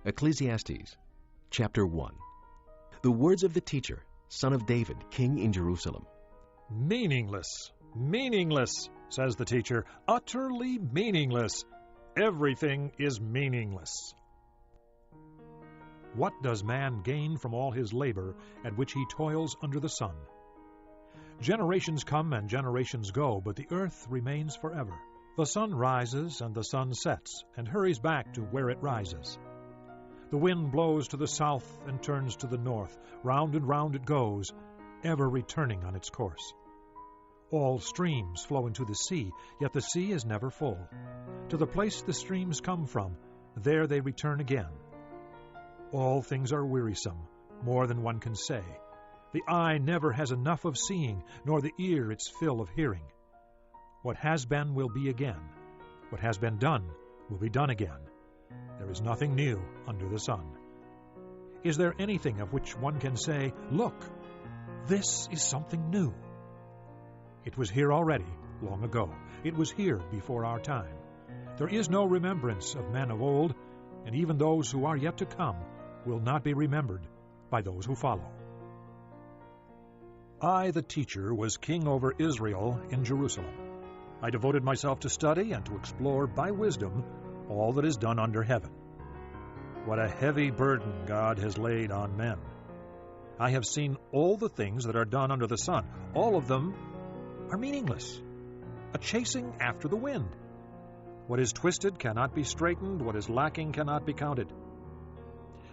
Ecclesiastes, chapter 1. The words of the teacher, son of David, king in Jerusalem. Meaningless, meaningless, says the teacher, utterly meaningless. Everything is meaningless. What does man gain from all his labor at which he toils under the sun? Generations come and generations go, but the earth remains forever. The sun rises and the sun sets, and hurries back to where it rises. The wind blows to the south and turns to the north. Round and round it goes, ever returning on its course. All streams flow into the sea, yet the sea is never full. To the place the streams come from, there they return again. All things are wearisome, more than one can say. The eye never has enough of seeing, nor the ear its fill of hearing. What has been will be again. What has been done will be done again. There is nothing new under the sun. Is there anything of which one can say, "Look, this is something new"? It was here already, long ago. It was here before our time. There is no remembrance of men of old, and even those who are yet to come will not be remembered by those who follow. I, the teacher, was king over Israel in Jerusalem. I devoted myself to study and to explore by wisdom all that is done under heaven. What a heavy burden God has laid on men. I have seen all the things that are done under the sun. All of them are meaningless, a chasing after the wind. What is twisted cannot be straightened. What is lacking cannot be counted.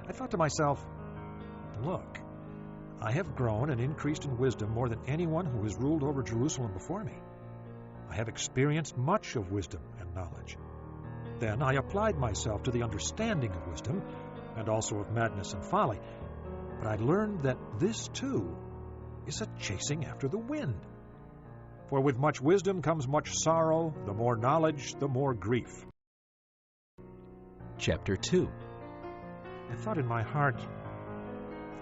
I thought to myself, look, I have grown and increased in wisdom more than anyone who has ruled over Jerusalem before me. I have experienced much of wisdom and knowledge. Then I applied myself to the understanding of wisdom and also of madness and folly. But I learned that this, too, is a chasing after the wind. For with much wisdom comes much sorrow, the more knowledge, the more grief. Chapter 2. I thought in my heart,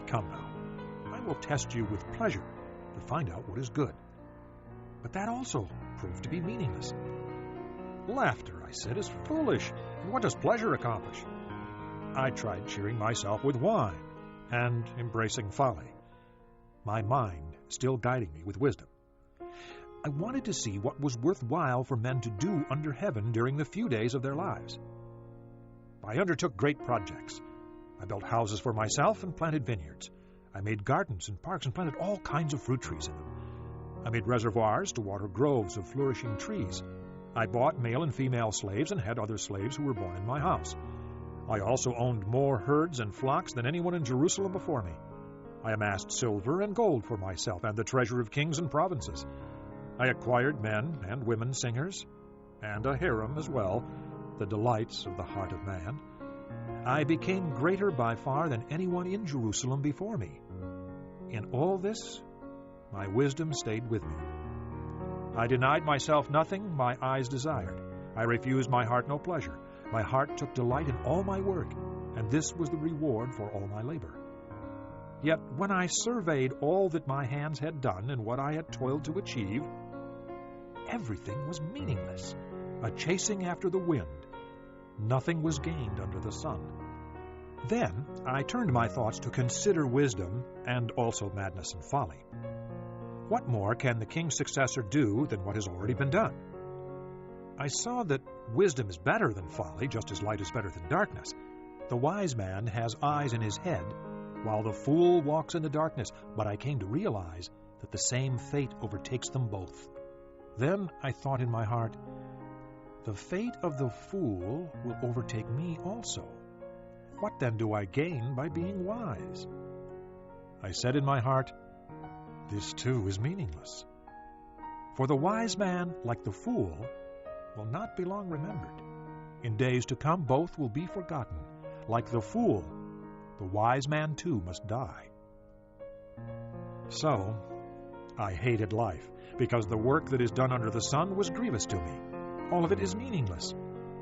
come now, I will test you with pleasure to find out what is good. But that also proved to be meaningless. Laughter, I said, is foolish, and what does pleasure accomplish? I tried cheering myself with wine and embracing folly, my mind still guiding me with wisdom. I wanted to see what was worthwhile for men to do under heaven during the few days of their lives. I undertook great projects. I built houses for myself and planted vineyards. I made gardens and parks and planted all kinds of fruit trees in them. I made reservoirs to water groves of flourishing trees. I bought male and female slaves and had other slaves who were born in my house. I also owned more herds and flocks than anyone in Jerusalem before me. I amassed silver and gold for myself and the treasure of kings and provinces. I acquired men and women singers, and a harem as well, the delights of the heart of man. I became greater by far than anyone in Jerusalem before me. In all this, my wisdom stayed with me. I denied myself nothing my eyes desired. I refused my heart no pleasure. My heart took delight in all my work, and this was the reward for all my labor. Yet when I surveyed all that my hands had done and what I had toiled to achieve, everything was meaningless, a chasing after the wind. Nothing was gained under the sun. Then I turned my thoughts to consider wisdom and also madness and folly. What more can the king's successor do than what has already been done? I saw that wisdom is better than folly, just as light is better than darkness. The wise man has eyes in his head, while the fool walks in the darkness. But I came to realize that the same fate overtakes them both. Then I thought in my heart, the fate of the fool will overtake me also. What then do I gain by being wise? I said in my heart, this too is meaningless. For the wise man, like the fool, will not be long remembered. In days to come both will be forgotten. Like the fool, the wise man too must die. So I hated life, because the work that is done under the sun was grievous to me. All of it is meaningless,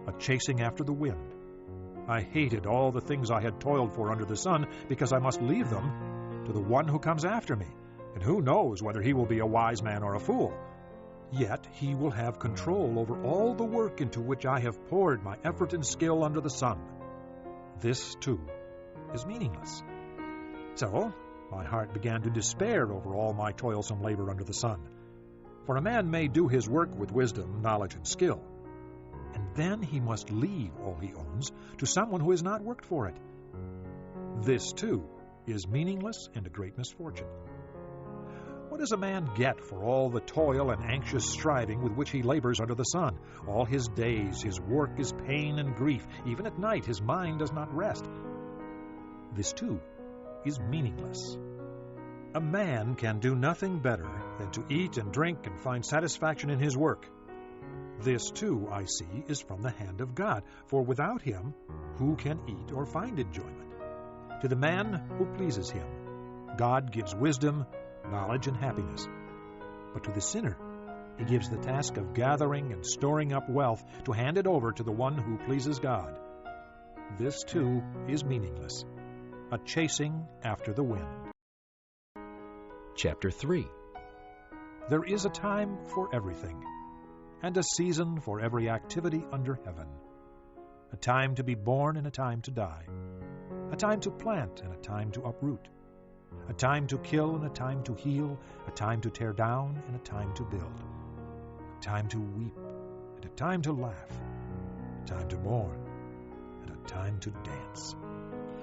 a chasing after the wind. I hated all the things I had toiled for under the sun, because I must leave them to the one who comes after me, and who knows whether he will be a wise man or a fool. Yet he will have control over all the work into which I have poured my effort and skill under the sun. this too is meaningless. So my heart began to despair over all my toilsome labor under the sun. For a man may do his work with wisdom, knowledge, and skill, and then he must leave all he owns to someone who has not worked for it. This too is meaningless and a great misfortune. What does a man get for all the toil and anxious striving with which he labors under the sun? All his days, his work is pain and grief. Even at night, his mind does not rest. This, too, is meaningless. A man can do nothing better than to eat and drink and find satisfaction in his work. This, too, I see, is from the hand of God, for without him, who can eat or find enjoyment? To the man who pleases him, God gives wisdom, knowledge, and happiness. But to the sinner, he gives the task of gathering and storing up wealth to hand it over to the one who pleases God. This, too, is meaningless, a chasing after the wind. Chapter 3. There is a time for everything, and a season for every activity under heaven. A time to be born and a time to die. A time to plant and a time to uproot. A time to kill and a time to heal. A time to tear down and a time to build. A time to weep and a time to laugh. A time to mourn and a time to dance.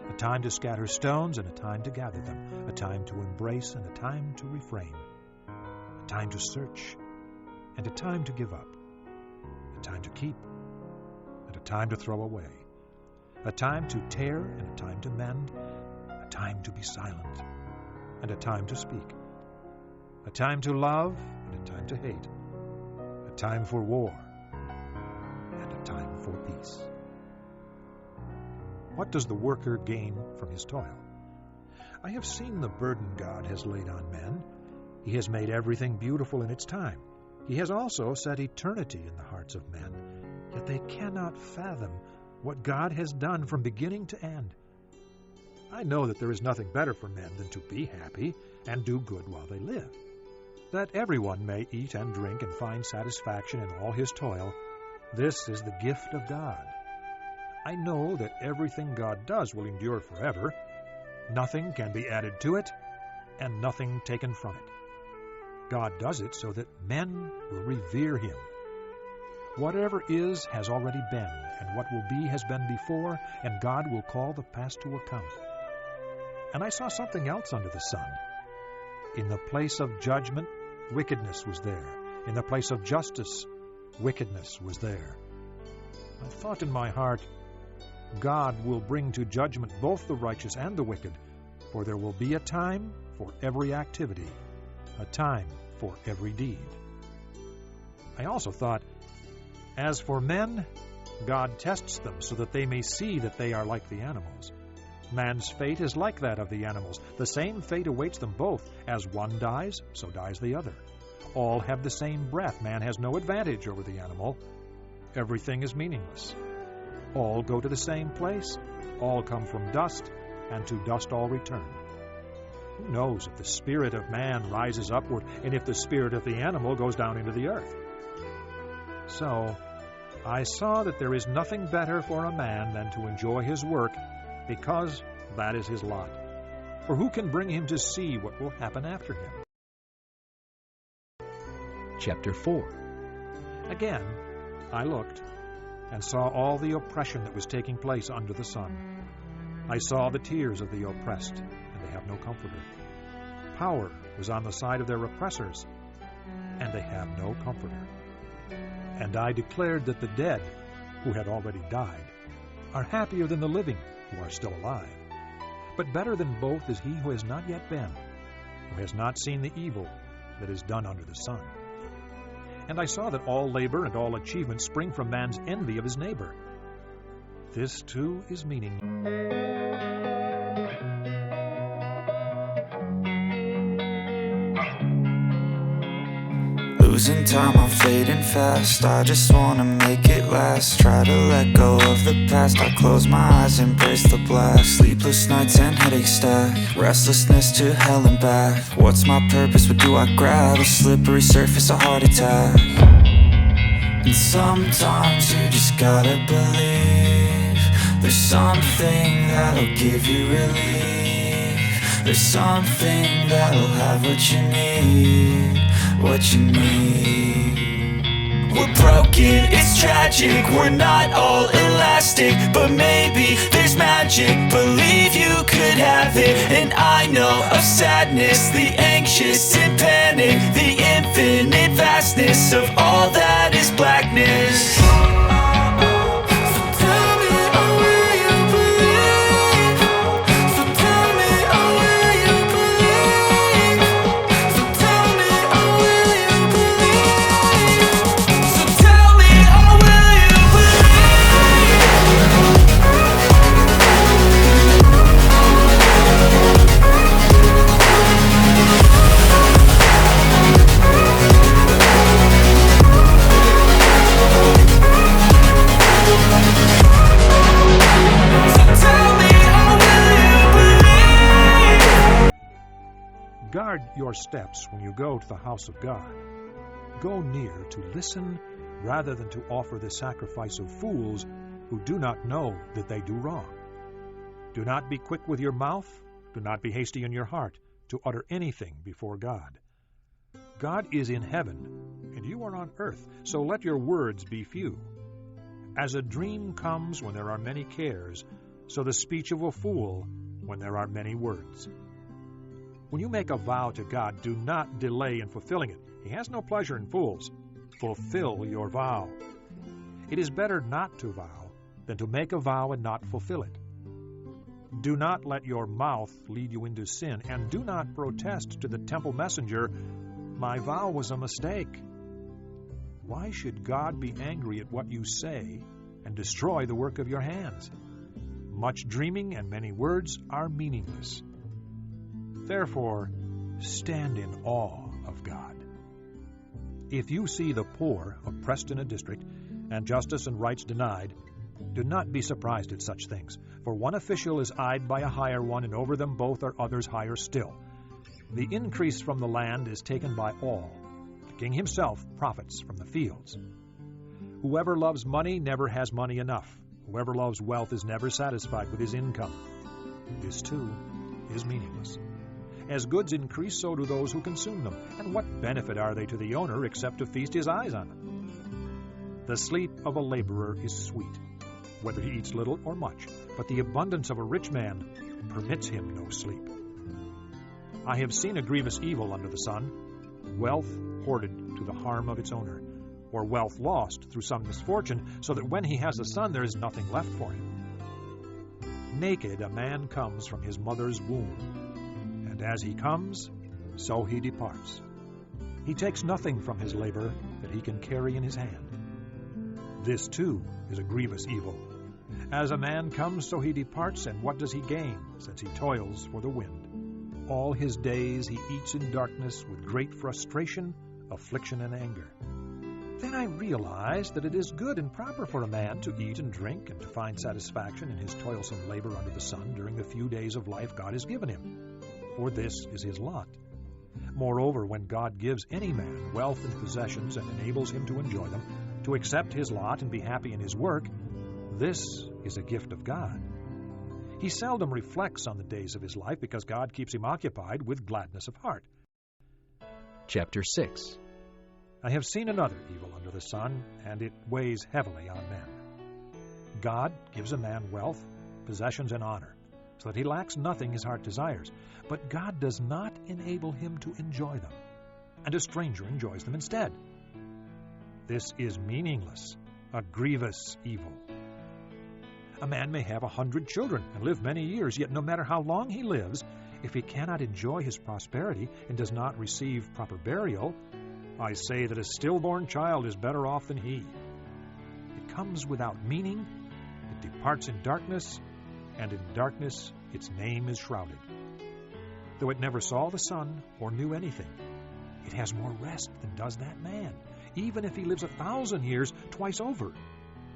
A time to scatter stones and a time to gather them. A time to embrace and a time to refrain. A time to search and a time to give up. A time to keep and a time to throw away. A time to tear and a time to mend. A time to be silent and a time to speak. A time to love and a time to hate. A time for war and a time for peace. What does the worker gain from his toil? I have seen the burden God has laid on men. He has made everything beautiful in its time. He has also set eternity in the hearts of men, yet they cannot fathom what God has done from beginning to end. I know that there is nothing better for men than to be happy and do good while they live, that everyone may eat and drink and find satisfaction in all his toil. This is the gift of God. I know that everything God does will endure forever. Nothing can be added to it, and nothing taken from it. God does it so that men will revere him. Whatever is has already been, and what will be has been before, and God will call the past to account. And I saw something else under the sun. In the place of judgment, wickedness was there. In the place of justice, wickedness was there. I thought in my heart, God will bring to judgment both the righteous and the wicked, for there will be a time for every activity, a time for every deed. I also thought, as for men, God tests them so that they may see that they are like the animals. Man's fate is like that of the animals. The same fate awaits them both. As one dies, so dies the other. All have the same breath. Man has no advantage over the animal. Everything is meaningless. All go to the same place. All come from dust, and to dust all return. Who knows if the spirit of man rises upward, and if the spirit of the animal goes down into the earth? So I saw that there is nothing better for a man than to enjoy his work, because that is his lot. For who can bring him to see what will happen after him? Chapter 4. Again, I looked and saw all the oppression that was taking place under the sun. I saw the tears of the oppressed, and they have no comforter. Power was on the side of their oppressors, and they have no comforter. And I declared that the dead, who had already died, are happier than the living, who are still alive. But better than both is he who has not yet been, who has not seen the evil that is done under the sun. And I saw that all labor and all achievement spring from man's envy of his neighbor. This, too, is meaningless. Losing time, I'm fading fast. I just wanna make it last. Try to let go of the past. I close my eyes, embrace the blast. Sleepless nights and headaches stack. Restlessness to hell and back. What's my purpose? What do I grab? A slippery surface, a heart attack. And sometimes you just gotta believe There's something that'll give you relief. There's something that'll have what you need, what you need. We're broken, it's tragic, we're not all elastic, but maybe there's magic, believe you could have it. And I know of sadness, the anxious and panic, the infinite vastness of all that is blackness. Guard your steps when you go to the house of God. Go near to listen rather than to offer the sacrifice of fools who do not know that they do wrong. Do not be quick with your mouth, do not be hasty in your heart to utter anything before God. God is in heaven, and you are on earth, so let your words be few. As a dream comes when there are many cares, so the speech of a fool when there are many words. When you make a vow to God, do not delay in fulfilling it. He has no pleasure in fools. Fulfill your vow. It is better not to vow than to make a vow and not fulfill it. Do not let your mouth lead you into sin, and do not protest to the temple messenger, "My vow was a mistake." Why should God be angry at what you say and destroy the work of your hands? Much dreaming and many words are meaningless. Therefore, stand in awe of God. If you see the poor oppressed in a district, and justice and rights denied, do not be surprised at such things, for one official is eyed by a higher one, and over them both are others higher still. The increase from the land is taken by all. The king himself profits from the fields. Whoever loves money never has money enough. Whoever loves wealth is never satisfied with his income. This, too, is meaningless. As goods increase, so do those who consume them. And what benefit are they to the owner except to feast his eyes on them? The sleep of a laborer is sweet, whether he eats little or much, but the abundance of a rich man permits him no sleep. I have seen a grievous evil under the sun, wealth hoarded to the harm of its owner, or wealth lost through some misfortune, so that when he has a son there is nothing left for him. Naked a man comes from his mother's womb, and as he comes, so he departs. He takes nothing from his labor that he can carry in his hand. This, too, is a grievous evil. As a man comes, so he departs, and what does he gain, since he toils for the wind? All his days he eats in darkness with great frustration, affliction, and anger. Then I realized that it is good and proper for a man to eat and drink and to find satisfaction in his toilsome labor under the sun during the few days of life God has given him, for this is his lot. Moreover, when God gives any man wealth and possessions and enables him to enjoy them, to accept his lot and be happy in his work, this is a gift of God. He seldom reflects on the days of his life because God keeps him occupied with gladness of heart. Chapter 6. I have seen another evil under the sun, and it weighs heavily on men. God gives a man wealth, possessions, and honor, so that he lacks nothing his heart desires. But God does not enable him to enjoy them, and a stranger enjoys them instead. This is meaningless, a grievous evil. A man may have 100 children and live many years, yet no matter how long he lives, if he cannot enjoy his prosperity and does not receive proper burial, I say that a stillborn child is better off than he. It comes without meaning, it departs in darkness, and in darkness its name is shrouded. Though it never saw the sun or knew anything, it has more rest than does that man, even if he lives 1,000 years twice over,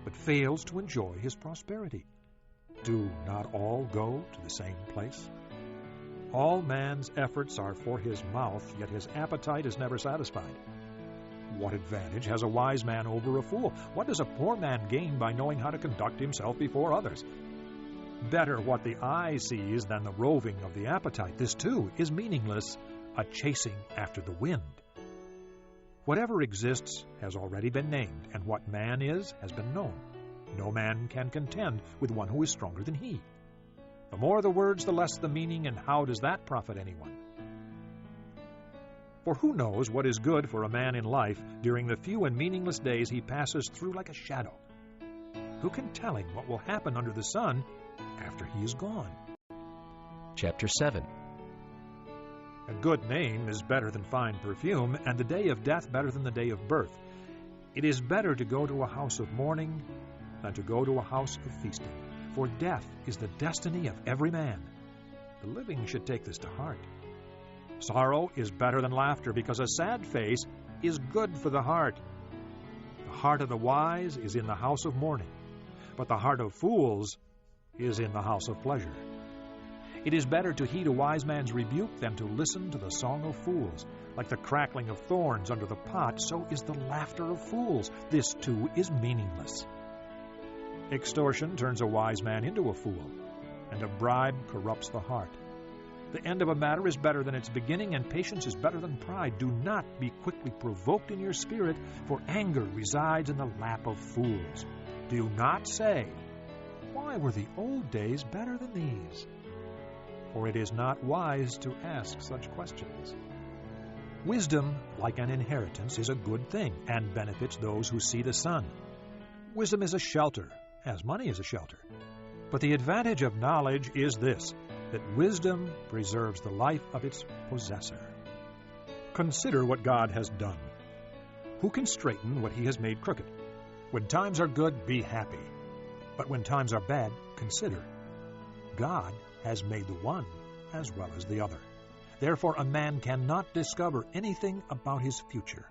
but fails to enjoy his prosperity. Do not all go to the same place? All man's efforts are for his mouth, yet his appetite is never satisfied. What advantage has a wise man over a fool? What does a poor man gain by knowing how to conduct himself before others? Better what the eye sees than the roving of the appetite. This, too, is meaningless, a chasing after the wind. Whatever exists has already been named, and what man is has been known. No man can contend with one who is stronger than he. The more the words, the less the meaning, and how does that profit anyone? For who knows what is good for a man in life during the few and meaningless days he passes through like a shadow? Who can tell him what will happen under the sun after he is gone? Chapter 7. A good name is better than fine perfume, and the day of death better than the day of birth. It is better to go to a house of mourning than to go to a house of feasting, for death is the destiny of every man. The living should take this to heart. Sorrow is better than laughter, because a sad face is good for the heart. The heart of the wise is in the house of mourning, but the heart of fools is in the house of pleasure. It is better to heed a wise man's rebuke than to listen to the song of fools. Like the crackling of thorns under the pot, so is the laughter of fools. This, too, is meaningless. Extortion turns a wise man into a fool, and a bribe corrupts the heart. The end of a matter is better than its beginning, and patience is better than pride. Do not be quickly provoked in your spirit, for anger resides in the lap of fools. Do not say, "Why were the old days better than these?" For it is not wise to ask such questions. Wisdom, like an inheritance, is a good thing and benefits those who see the sun. Wisdom is a shelter, as money is a shelter. But the advantage of knowledge is this, that wisdom preserves the life of its possessor. Consider what God has done. Who can straighten what he has made crooked? When times are good, be happy. But when times are bad, consider. God has made the one as well as the other. Therefore, a man cannot discover anything about his future.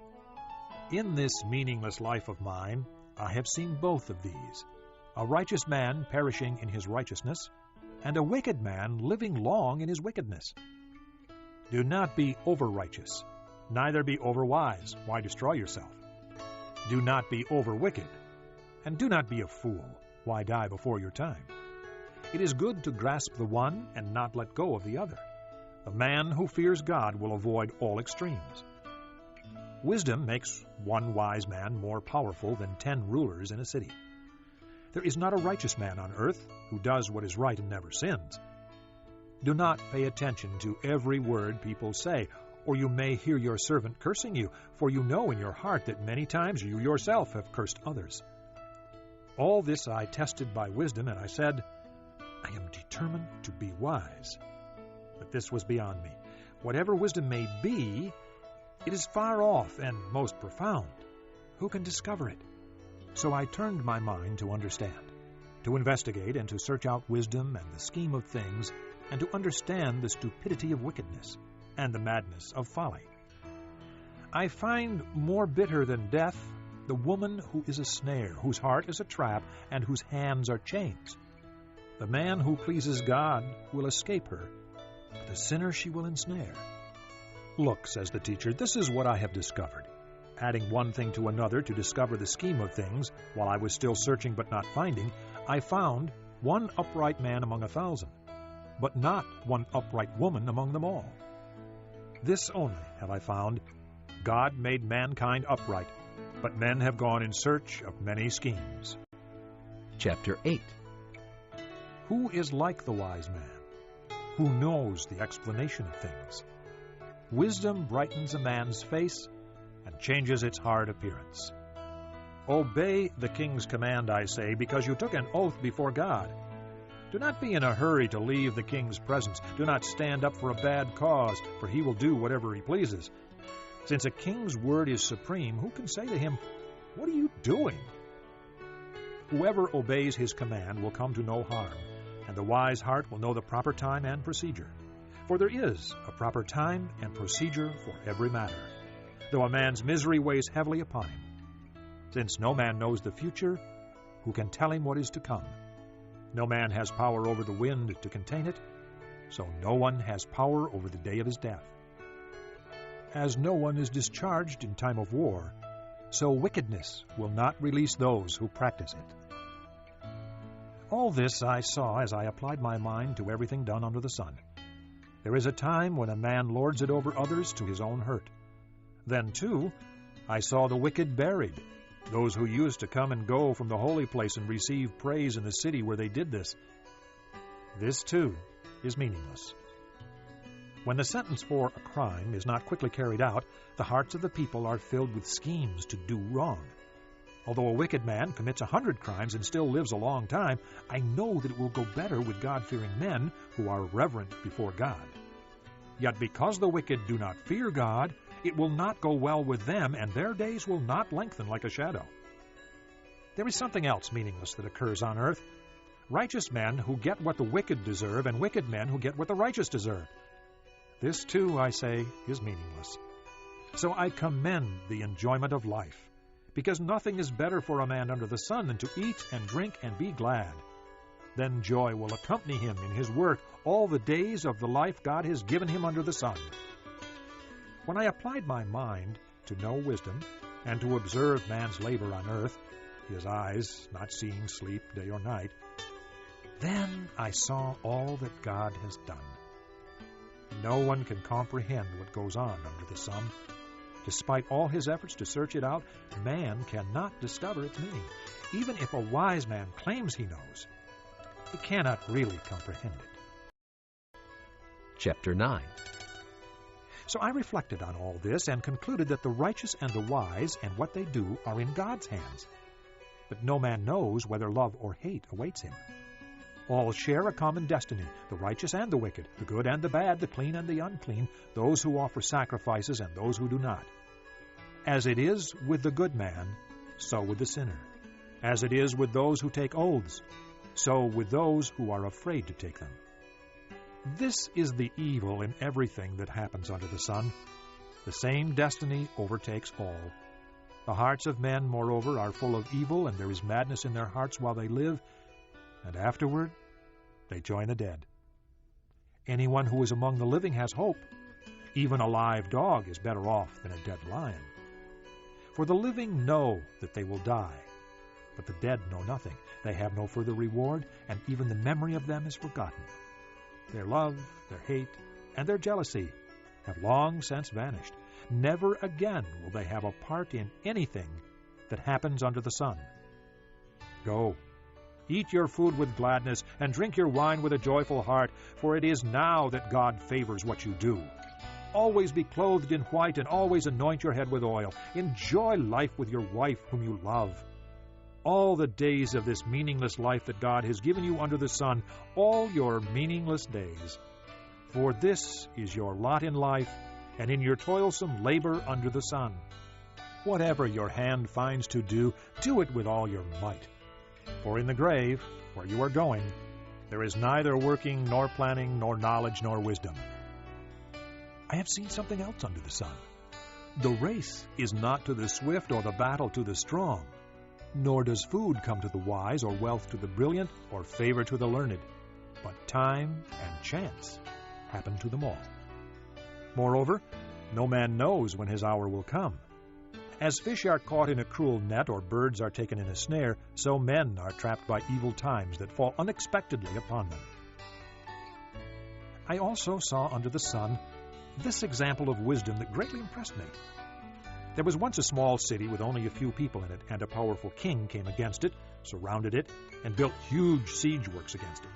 In this meaningless life of mine, I have seen both of these, a righteous man perishing in his righteousness, and a wicked man living long in his wickedness. Do not be over-righteous, neither be over-wise. Why destroy yourself? Do not be over-wicked, and do not be a fool. Why die before your time? It is good to grasp the one and not let go of the other. The man who fears God will avoid all extremes. Wisdom makes one wise man more powerful than 10 rulers in a city. There is not a righteous man on earth who does what is right and never sins. Do not pay attention to every word people say, or you may hear your servant cursing you, for you know in your heart that many times you yourself have cursed others. All this I tested by wisdom, and I said, I am determined to be wise. But this was beyond me. Whatever wisdom may be, it is far off and most profound. Who can discover it? So I turned my mind to understand, to investigate and to search out wisdom and the scheme of things, and to understand the stupidity of wickedness and the madness of folly. I find more bitter than death the woman who is a snare, whose heart is a trap, and whose hands are chains. The man who pleases God will escape her, but the sinner she will ensnare. Look, says the teacher, this is what I have discovered. Adding one thing to another to discover the scheme of things, while I was still searching but not finding, I found one upright man among 1,000, but not one upright woman among them all. This only have I found, God made mankind upright, but men have gone in search of many schemes. Chapter 8. Who is like the wise man, who knows the explanation of things? Wisdom brightens a man's face and changes its hard appearance. Obey the king's command, I say, because you took an oath before God. Do not be in a hurry to leave the king's presence. Do not stand up for a bad cause, for he will do whatever he pleases. Since a king's word is supreme, who can say to him, "What are you doing?" Whoever obeys his command will come to no harm, and the wise heart will know the proper time and procedure. For there is a proper time and procedure for every matter, though a man's misery weighs heavily upon him. Since no man knows the future, who can tell him what is to come? No man has power over the wind to contain it, so no one has power over the day of his death. As no one is discharged in time of war, so wickedness will not release those who practice it. All this I saw as I applied my mind to everything done under the sun. There is a time when a man lords it over others to his own hurt. Then, too, I saw the wicked buried, those who used to come and go from the holy place and receive praise in the city where they did this. This, too, is meaningless. When the sentence for a crime is not quickly carried out, the hearts of the people are filled with schemes to do wrong. Although a wicked man commits 100 crimes and still lives a long time, I know that it will go better with God-fearing men who are reverent before God. Yet because the wicked do not fear God, it will not go well with them, and their days will not lengthen like a shadow. There is something else meaningless that occurs on earth. Righteous men who get what the wicked deserve, and wicked men who get what the righteous deserve. This, too, I say, is meaningless. So I commend the enjoyment of life, because nothing is better for a man under the sun than to eat and drink and be glad. Then joy will accompany him in his work all the days of the life God has given him under the sun. When I applied my mind to know wisdom and to observe man's labor on earth, his eyes not seeing sleep day or night, then I saw all that God has done. No one can comprehend what goes on under the sun. Despite all his efforts to search it out, man cannot discover its meaning. Even if a wise man claims he knows, he cannot really comprehend it. Chapter 9. So I reflected on all this and concluded that the righteous and the wise and what they do are in God's hands. But no man knows whether love or hate awaits him. All share a common destiny, the righteous and the wicked, the good and the bad, the clean and the unclean, those who offer sacrifices and those who do not. As it is with the good man, so with the sinner. As it is with those who take oaths, so with those who are afraid to take them. This is the evil in everything that happens under the sun. The same destiny overtakes all. The hearts of men, moreover, are full of evil, and there is madness in their hearts while they live, and afterward they join the dead. Anyone who is among the living has hope. Even a live dog is better off than a dead lion. For the living know that they will die, but the dead know nothing. They have no further reward, and even the memory of them is forgotten. Their love, their hate, and their jealousy have long since vanished. Never again will they have a part in anything that happens under the sun. Go, eat your food with gladness, and drink your wine with a joyful heart, for it is now that God favors what you do. Always be clothed in white, and always anoint your head with oil. Enjoy life with your wife whom you love. All the days of this meaningless life that God has given you under the sun, all your meaningless days. For this is your lot in life, and in your toilsome labor under the sun. Whatever your hand finds to do, do it with all your might. For in the grave, where you are going, there is neither working, nor planning, nor knowledge, nor wisdom. I have seen something else under the sun. The race is not to the swift, or the battle to the strong, nor does food come to the wise, or wealth to the brilliant, or favor to the learned, but time and chance happen to them all. Moreover, no man knows when his hour will come. As fish are caught in a cruel net, or birds are taken in a snare, so men are trapped by evil times that fall unexpectedly upon them. I also saw under the sun this example of wisdom that greatly impressed me. There was once a small city with only a few people in it, and a powerful king came against it, surrounded it, and built huge siege works against it.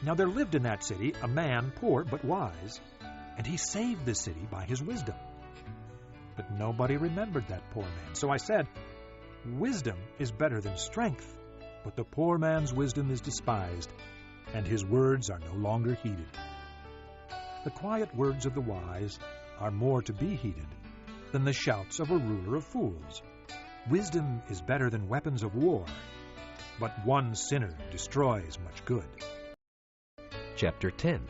Now there lived in that city a man poor but wise, and he saved the city by his wisdom. But nobody remembered that poor man. So I said, wisdom is better than strength, but the poor man's wisdom is despised, and his words are no longer heeded. The quiet words of the wise are more to be heeded than the shouts of a ruler of fools. Wisdom is better than weapons of war, but one sinner destroys much good. Chapter 10.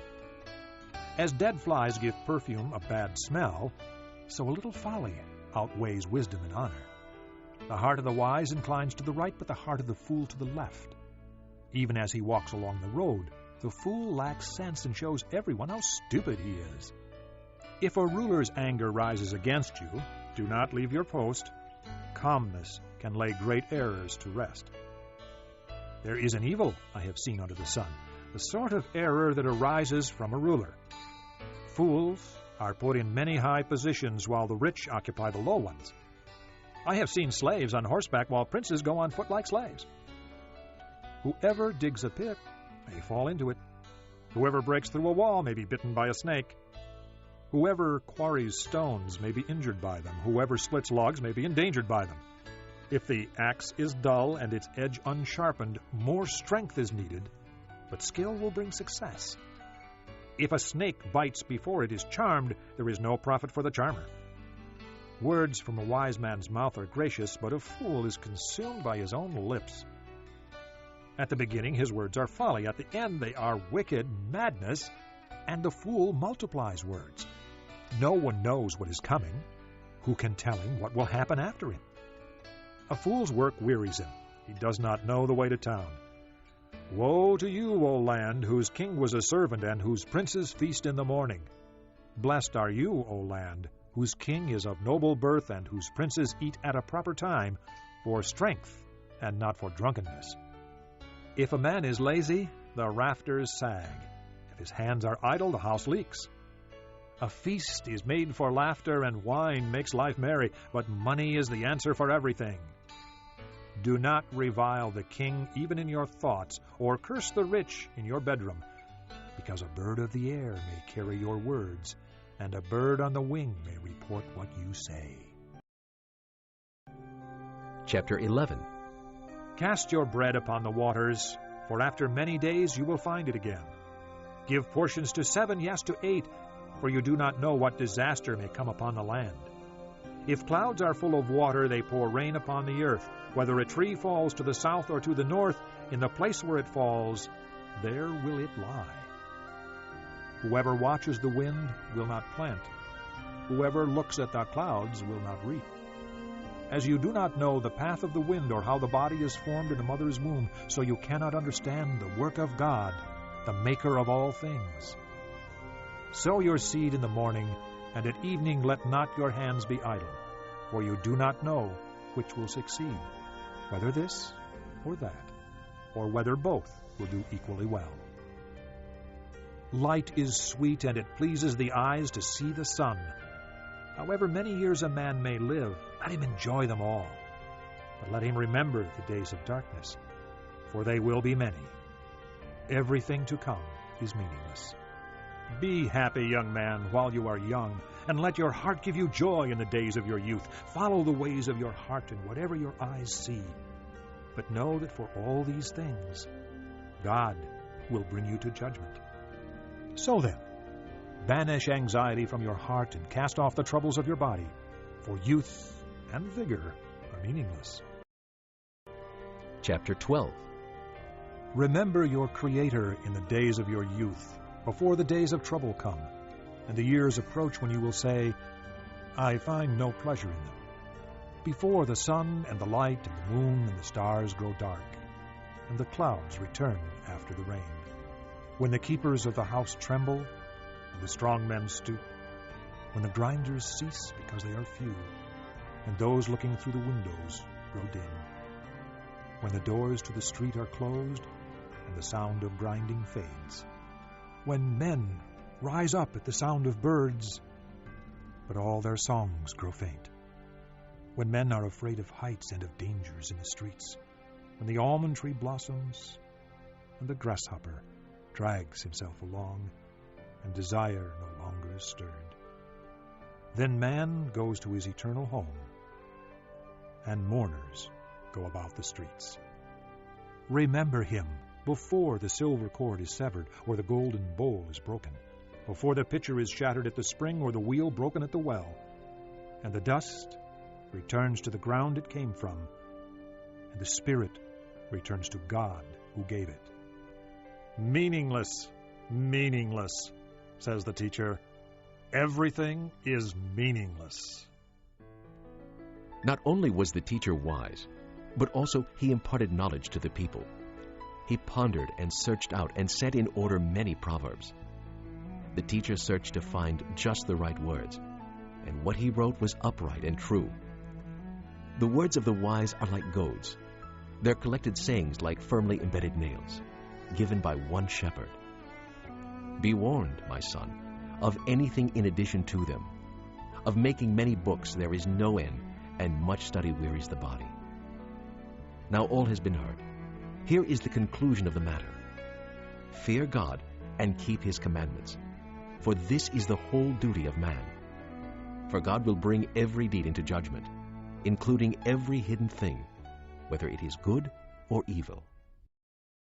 As dead flies give perfume a bad smell, so a little folly outweighs wisdom and honor. The heart of the wise inclines to the right, but the heart of the fool to the left. Even as he walks along the road, the fool lacks sense and shows everyone how stupid he is. If a ruler's anger rises against you, do not leave your post. Calmness can lay great errors to rest. There is an evil I have seen under the sun, the sort of error that arises from a ruler. Fools are put in many high positions while the rich occupy the low ones. I have seen slaves on horseback while princes go on foot like slaves. Whoever digs a pit may fall into it. Whoever breaks through a wall may be bitten by a snake. Whoever quarries stones may be injured by them. Whoever splits logs may be endangered by them. If the axe is dull and its edge unsharpened, more strength is needed, but skill will bring success. If a snake bites before it is charmed, there is no profit for the charmer. Words from a wise man's mouth are gracious, but a fool is consumed by his own lips. At the beginning his words are folly, at the end they are wicked madness, and the fool multiplies words. No one knows what is coming. Who can tell him what will happen after him? A fool's work wearies him. He does not know the way to town. Woe to you, O land, whose king was a servant and whose princes feast in the morning. Blessed are you, O land, whose king is of noble birth and whose princes eat at a proper time, for strength and not for drunkenness. If a man is lazy, the rafters sag. If his hands are idle, the house leaks. A feast is made for laughter, and wine makes life merry, but money is the answer for everything. Do not revile the king even in your thoughts, or curse the rich in your bedroom, because a bird of the air may carry your words, and a bird on the wing may report what you say. Chapter 11. Cast your bread upon the waters, for after many days you will find it again. Give portions to 7, yes, to 8, for you do not know what disaster may come upon the land. If clouds are full of water, they pour rain upon the earth. Whether a tree falls to the south or to the north, in the place where it falls, there will it lie. Whoever watches the wind will not plant. Whoever looks at the clouds will not reap. As you do not know the path of the wind or how the body is formed in a mother's womb, so you cannot understand the work of God, the maker of all things. Sow your seed in the morning, and at evening let not your hands be idle, for you do not know which will succeed, whether this or that, or whether both will do equally well. Light is sweet, and it pleases the eyes to see the sun. However many years a man may live, let him enjoy them all. But let him remember the days of darkness, for they will be many. Everything to come is meaningless. Be happy, young man, while you are young, and let your heart give you joy in the days of your youth. Follow the ways of your heart in whatever your eyes see. But know that for all these things, God will bring you to judgment. So then, banish anxiety from your heart and cast off the troubles of your body, for youth and vigor are meaningless. Chapter 12. Remember your Creator in the days of your youth, before the days of trouble come, and the years approach when you will say, I find no pleasure in them. Before the sun and the light and the moon and the stars grow dark, and the clouds return after the rain. When the keepers of the house tremble, and the strong men stoop, when the grinders cease because they are few, and those looking through the windows grow dim, when the doors to the street are closed, and the sound of grinding fades, when men rise up at the sound of birds, but all their songs grow faint, when men are afraid of heights and of dangers in the streets, when the almond tree blossoms, and the grasshopper drags himself along, and desire no longer is stirred. Then man goes to his eternal home, and mourners go about the streets. Remember him before the silver cord is severed, or the golden bowl is broken, before the pitcher is shattered at the spring, or the wheel broken at the well, and the dust returns to the ground it came from, and the spirit returns to God who gave it. Meaningless, meaningless, says the teacher. Everything is meaningless. Not only was the teacher wise, but also he imparted knowledge to the people. He pondered and searched out and set in order many proverbs. The teacher searched to find just the right words, and what he wrote was upright and true. The words of the wise are like goads. They're collected sayings like firmly embedded nails, given by one shepherd. Be warned, my son, of anything in addition to them. Of making many books there is no end, and much study wearies the body. Now all has been heard. Here is the conclusion of the matter. Fear God and keep his commandments, for this is the whole duty of man. For God will bring every deed into judgment, including every hidden thing, whether it is good or evil.